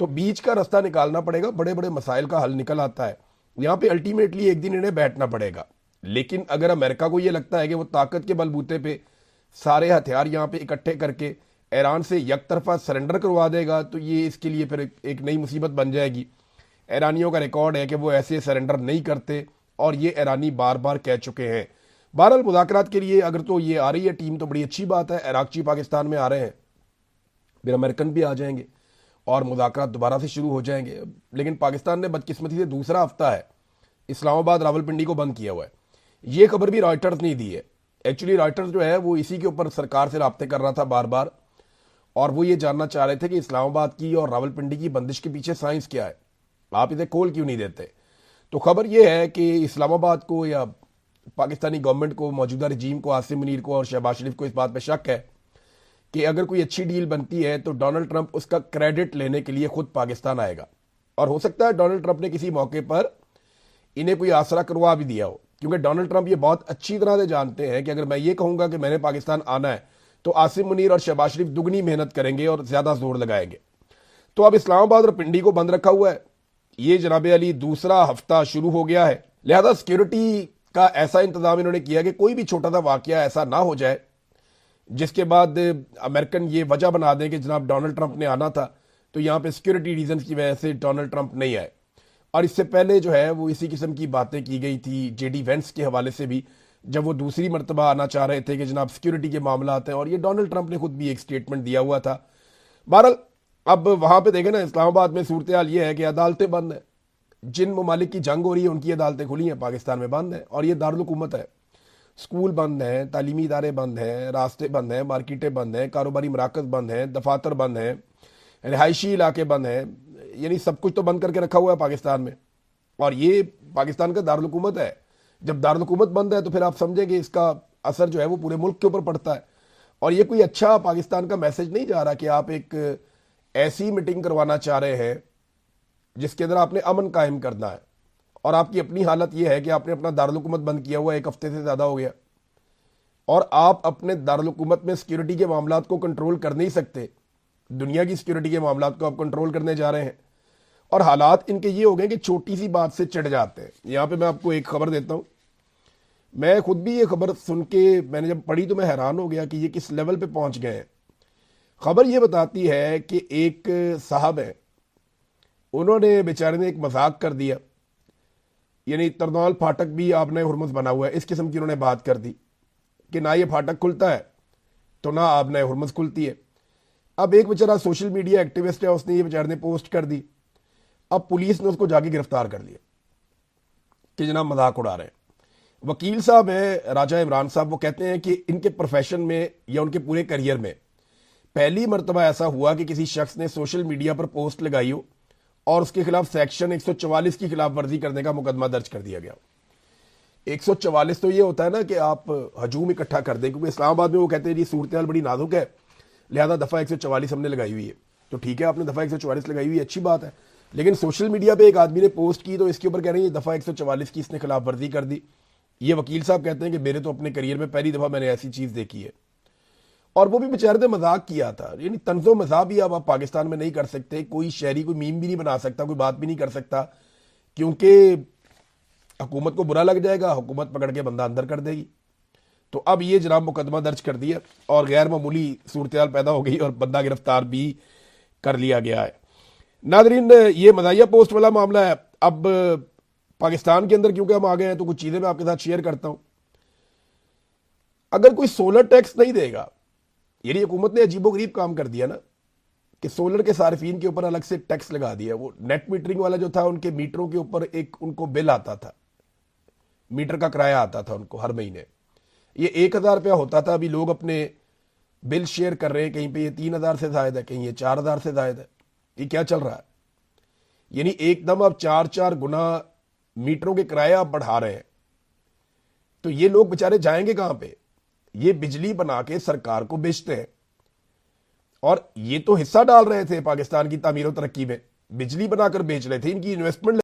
تو بیچ کا راستہ نکالنا پڑے گا, بڑے بڑے مسائل کا حل نکل آتا ہے. یہاں پہ الٹیمیٹلی ایک دن انہیں بیٹھنا پڑے گا. لیکن اگر امریکہ کو یہ لگتا ہے کہ وہ طاقت کے بلبوتے پہ سارے ہتھیار یہاں پہ اکٹھے کر کے ایران سے یک طرفہ سرنڈر کروا دے گا, تو یہ اس کے لیے پھر ایک نئی مصیبت بن جائے گی. ایرانیوں کا ریکارڈ ہے کہ وہ ایسے سرنڈر نہیں کرتے, اور یہ ایرانی بار بار کہہ چکے ہیں. بہرحال مذاکرات کے لیے اگر تو یہ آ رہی ہے ٹیم تو بڑی اچھی بات ہے. عراقچی پاکستان میں آ رہے ہیں, پھر امریکن بھی آ جائیں گے اور مذاکرات دوبارہ سے شروع ہو جائیں گے. لیکن پاکستان نے بدقسمتی سے دوسرا ہفتہ ہے اسلام آباد راولپنڈی کو بند کیا ہوا ہے. یہ خبر بھی رائٹرز نے دی ہے. ایکچولی رائٹرز جو ہے وہ اسی کے اوپر سرکار سے رابطے کر رہا تھا بار بار, اور وہ یہ جاننا چاہ رہے تھے کہ اسلام آباد کی اور راولپنڈی کی بندش کے پیچھے سائنس کیا ہے, آپ اسے کھول کیوں نہیں دیتے. تو خبر یہ ہے کہ اسلام آباد کو یا پاکستانی گورنمنٹ کو, موجودہ رجیم کو, عاصم منیر کو اور شہباز شریف کو اس بات پہ شک ہے کہ اگر کوئی اچھی ڈیل بنتی ہے تو ڈونلڈ ٹرمپ اس کا کریڈٹ لینے کے لیے خود پاکستان آئے گا. اور ہو سکتا ہے ڈونلڈ ٹرمپ نے کسی موقع پر انہیں کوئی آسرا کروا بھی دیا ہو, کیونکہ ڈونلڈ ٹرمپ یہ بہت اچھی طرح سے جانتے ہیں کہ اگر میں یہ کہوں گا کہ میں نے پاکستان آنا ہے تو عاصم منیر اور شہباز شریف دگنی محنت کریں گے اور زیادہ زور لگائیں گے. تو اب اسلام آباد اور پنڈی کو بند رکھا ہوا ہے. یہ جناب علی دوسرا ہفتہ شروع ہو گیا ہے, لہذا سیکیورٹی کا ایسا انتظام انہوں نے کیا کہ کوئی بھی چھوٹا سا واقعہ ایسا نہ ہو جائے جس کے بعد امریکن یہ وجہ بنا دیں کہ جناب ڈونلڈ ٹرمپ نے آنا تھا تو یہاں پہ سیکیورٹی ریزنز کی وجہ سے ڈونلڈ ٹرمپ نہیں آئے. اور اس سے پہلے جو ہے وہ اسی قسم کی باتیں کی گئی تھی جے ڈی وینس کے حوالے سے بھی, جب وہ دوسری مرتبہ آنا چاہ رہے تھے کہ جناب سیکیورٹی کے معاملات ہیں, اور یہ ڈونلڈ ٹرمپ نے خود بھی ایک سٹیٹمنٹ دیا ہوا تھا. بہرحال اب وہاں پہ دیکھیں نا, اسلام آباد میں صورتحال یہ ہے کہ عدالتیں بند ہیں. جن ممالک کی جنگ ہو رہی ہے ان کی عدالتیں کھلی ہیں, پاکستان میں بند ہیں, اور یہ دارالحکومت ہے. اسکول بند ہیں, تعلیمی ادارے بند ہیں, راستے بند ہیں, مارکیٹیں بند ہیں, کاروباری مراکز بند ہیں, دفاتر بند ہیں, رہائشی علاقے بند ہیں. یعنی سب کچھ تو بند کر کے رکھا ہوا ہے پاکستان میں, اور یہ پاکستان کا دارالحکومت ہے. جب دارالحکومت بند ہے تو پھر آپ سمجھیں کہ اس کا اثر جو ہے وہ پورے ملک کے اوپر پڑتا ہے. اور یہ کوئی اچھا پاکستان کا میسج نہیں جا رہا کہ آپ ایک ایسی میٹنگ کروانا چاہ رہے ہیں جس کے اندر آپ نے امن قائم کرنا ہے, اور آپ کی اپنی حالت یہ ہے کہ آپ نے اپنا دارالحکومت بند کیا ہوا ہے, ایک ہفتے سے زیادہ ہو گیا, اور آپ اپنے دارالحکومت میں سیکیورٹی کے معاملات کو کنٹرول کر نہیں سکتے. دنیا کی سیکیورٹی کے معاملات کو آپ کنٹرول کرنے جا رہے ہیں, اور حالات ان کے یہ ہو گئے کہ چھوٹی سی بات سے چڑھ جاتے ہیں. یہاں پہ میں آپ کو ایک خبر دیتا ہوں, میں خود بھی یہ خبر سن کے میں نے جب پڑھی تو میں حیران ہو گیا کہ یہ کس لیول پہ پہنچ گئے ہیں. خبر یہ بتاتی ہے کہ ایک صاحب ہیں, انہوں نے بیچارے نے ایک مذاق کر دیا, یعنی ترنول پھاٹک بھی آپ نے ہرمز بنا ہوا ہے, اس قسم کی انہوں نے بات کر دی کہ نہ یہ پھاٹک کھلتا ہے تو نہ آپ نے ہرمز کھلتی ہے. اب ایک بیچارہ سوشل میڈیا ایکٹیوسٹ ہے, اس نے یہ بیچارے نے پوسٹ کر دی. اب پولیس نے اس کو جا کے گرفتار کر لیا کہ جناب مذاق اڑا رہے ہیں. وکیل صاحب ہیں راجہ عمران صاحب, وہ کہتے ہیں کہ ان کے پروفیشن میں یا ان کے پورے کیریئر میں پہلی مرتبہ ایسا ہوا کہ کسی شخص نے سوشل میڈیا پر پوسٹ لگائی ہو اور اس کے خلاف سیکشن 144 کی خلاف ورزی کرنے کا مقدمہ درج کر دیا گیا. 144 تو یہ ہوتا ہے نا کہ آپ ہجوم اکٹھا کر دیں, کیونکہ اسلام آباد میں وہ کہتے ہیں جی صورتحال بڑی نازک ہے لہذا دفعہ 144 ہم نے لگائی ہوئی ہے. تو ٹھیک ہے, آپ نے دفعہ 144 لگائی ہوئی ہے, اچھی بات ہے. لیکن سوشل میڈیا پہ ایک آدمی نے پوسٹ کی تو اس کے اوپر کہہ رہے ہیں یہ دفعہ 144 کی اس نے خلاف ورزی کر دی. یہ وکیل صاحب کہتے ہیں کہ میرے تو اپنے کیریئر میں پہلی دفعہ میں نے ایسی چیز دیکھی ہے, اور وہ بھی بیچارے نے مذاق کیا تھا. یعنی طنز و مزاح بھی اب آپ پاکستان میں نہیں کر سکتے, کوئی شہری کوئی میم بھی نہیں بنا سکتا, کوئی بات بھی نہیں کر سکتا, کیونکہ حکومت کو برا لگ جائے گا, حکومت پکڑ کے بندہ اندر کر دے گی. تو اب یہ جناب مقدمہ درج کر دیا اور غیر معمولی صورتحال پیدا ہو گئی اور بندہ گرفتار بھی کر لیا گیا ہے. ناظرین, یہ مزاحیہ پوسٹ والا معاملہ ہے. اب پاکستان کے اندر کیونکہ ہم آ گئے ہیں تو کچھ چیزیں میں آپ کے ساتھ شیئر کرتا ہوں. اگر کوئی سولر ٹیکس نہیں دے گا, یعنی حکومت نے عجیب و غریب کام کر دیا نا کہ سولر کے صارفین کے اوپر الگ سے ٹیکس لگا دیا. وہ نیٹ میٹرنگ والا جو تھا, ان کے میٹروں کے اوپر ایک ان کو بل آتا تھا, میٹر کا کرایہ آتا تھا ان کو ہر مہینے, یہ 1000 روپیہ ہوتا تھا. ابھی لوگ اپنے بل شیئر کر رہے ہیں, کہیں پہ یہ 3000 سے زائد ہے, کہیں یہ 4000 سے زائد ہے. یہ کیا چل رہا ہے؟ یعنی ایک دم اب 4 گنا میٹروں کے کرایہ آپ بڑھا رہے ہیں. تو یہ لوگ بےچارے جائیں گے کہاں پہ؟ یہ بجلی بنا کے سرکار کو بیچتے ہیں, اور یہ تو حصہ ڈال رہے تھے پاکستان کی تعمیر و ترقی میں, بجلی بنا کر بیچ رہے تھے, ان کی انویسٹمنٹ